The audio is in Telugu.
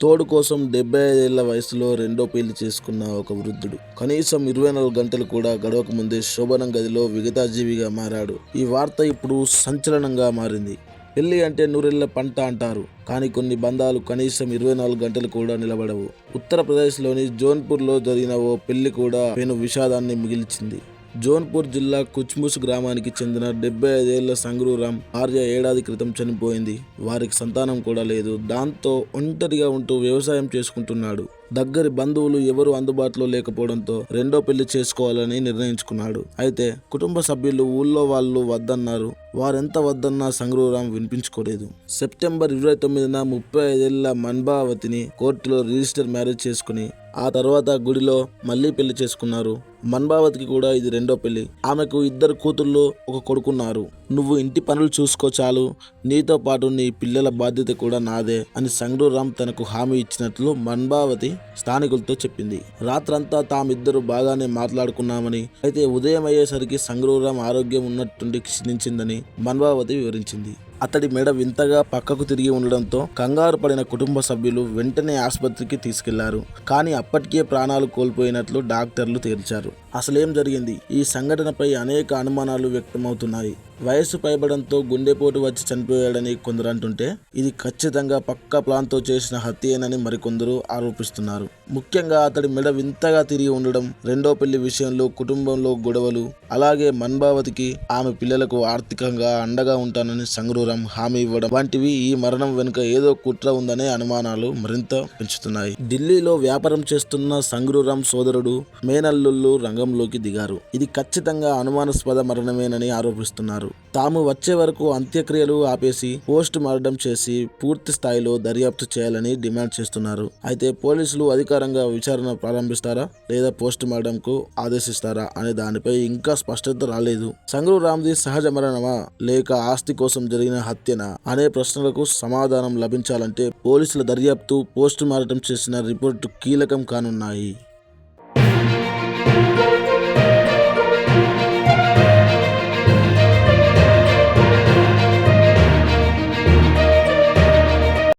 తోడు కోసం 75 ఏళ్ల వయసులో రెండో పెళ్లి చేసుకున్న ఒక వృద్ధుడు కనీసం 24 గంటలు కూడా గడవక ముందే శోభనం గదిలో విగతజీవిగా మారాడు. ఈ వార్త ఇప్పుడు సంచలనంగా మారింది. పెళ్లి అంటే నూరేళ్ల పంట అంటారు, కానీ కొన్ని బంధాలు కనీసం 24 గంటలు కూడా నిలబడవు. ఉత్తరప్రదేశ్లోని జోన్పూర్లో జరిగిన ఓ పెళ్లి కూడా పెను విషాదాన్ని మిగిల్చింది. జోన్పూర్ జిల్లా కుచ్ముస్ గ్రామానికి చెందిన 75 ఏళ్ల సంగ్రూరామ్ భార్య ఏడాది క్రితం చనిపోయింది. వారికి సంతానం కూడా లేదు. దాంతో ఒంటరిగా ఉంటూ వ్యవసాయం చేసుకుంటున్నాడు. దగ్గరి బంధువులు ఎవరు అందుబాటులో లేకపోవడంతో రెండో పెళ్లి చేసుకోవాలని నిర్ణయించుకున్నాడు. అయితే కుటుంబ సభ్యులు, ఊళ్ళో వాళ్ళు వద్దన్నారు. వారెంత వద్దన్నా సంగ్రూరామ్ వినిపించుకోలేదు. సెప్టెంబర్ 29న 35 ఏళ్ల మన్బావతిని కోర్టులో రిజిస్టర్ మ్యారేజ్ చేసుకుని ఆ తర్వాత గుడిలో మళ్ళీ పెళ్లి చేసుకున్నారు. మన్బావతికి కూడా ఇది రెండో పెళ్లి. ఆమెకు 2 కూతుళ్ళు, 1 కొడుకున్నారు. నువ్వు ఇంటి పనులు చూసుకో చాలు, నీతో పాటు నీ పిల్లల బాధ్యత కూడా నాదే అని సంగ్రూరామ్ తనకు హామీ ఇచ్చినట్లు మన్బావతి స్థానికులతో చెప్పింది. రాత్రంతా తామిద్దరు బాగానే మాట్లాడుకున్నామని, అయితే ఉదయం అయ్యేసరికి సంగ్రూరామ్ ఆరోగ్యం ఉన్నట్టుండి క్షీణించిందని మన్బావతి వివరించింది. అతడి మెడ వింతగా పక్కకు తిరిగి ఉండడంతో కంగారు పడిన కుటుంబ సభ్యులు వెంటనే ఆసుపత్రికి తీసుకెళ్లారు. కానీ అప్పటికే ప్రాణాలు కోల్పోయినట్లు డాక్టర్లు తేల్చారు. అసలేం జరిగింది? ఈ సంఘటనపై అనేక అనుమానాలు వ్యక్తమవుతున్నాయి. వయసు పైబడంతో గుండెపోటు వచ్చి చనిపోయాడని కొందరు అంటుంటే, ఇది ఖచ్చితంగా పక్కా ప్లాన్తో చేసిన హత్యేనని మరికొందరు ఆరోపిస్తున్నారు. ముఖ్యంగా అతడి మెడ వింతగా తిరిగి ఉండడం, రెండో పెళ్లి విషయంలో కుటుంబంలో గొడవలు, అలాగే మన్బావతికి ఆమె పిల్లలకు ఆర్థికంగా అండగా ఉంటానని సంగ్రూరామ్ హామీ ఇవ్వడం వంటివి ఈ మరణం వెనుక ఏదో కుట్ర ఉందనే అనుమానాలు మరింత పెంచుతున్నాయి. ఢిల్లీలో వ్యాపారం చేస్తున్న సంగ్రూరామ్ సోదరుడు, మేనల్లుళ్ళు రంగంలోకి దిగారు. ఇది ఖచ్చితంగా అనుమానాస్పద మరణమేనని ఆరోపిస్తున్నారు. తాము వచ్చే వరకు అంత్యక్రియలు ఆపేసి పోస్ట్ మార్టం చేసి పూర్తి స్థాయిలో దర్యాప్తు చేయాలని డిమాండ్ చేస్తున్నారు. అయితే పోలీసులు అధికారంగా విచారణ ప్రారంభిస్తారా లేదా పోస్ట్ మార్టం కు ఆదేశిస్తారా అనే దానిపై ఇంకా స్పష్టత రాలేదు. సంగ్రూరామ్ది సహజ మరణమా లేక ఆస్తి కోసం జరిగిన హత్యనా అనే ప్రశ్నలకు సమాధానం లభించాలంటే పోలీసుల దర్యాప్తు, పోస్ట్ మార్టం చేసిన రిపోర్టు కీలకం కానున్నాయి.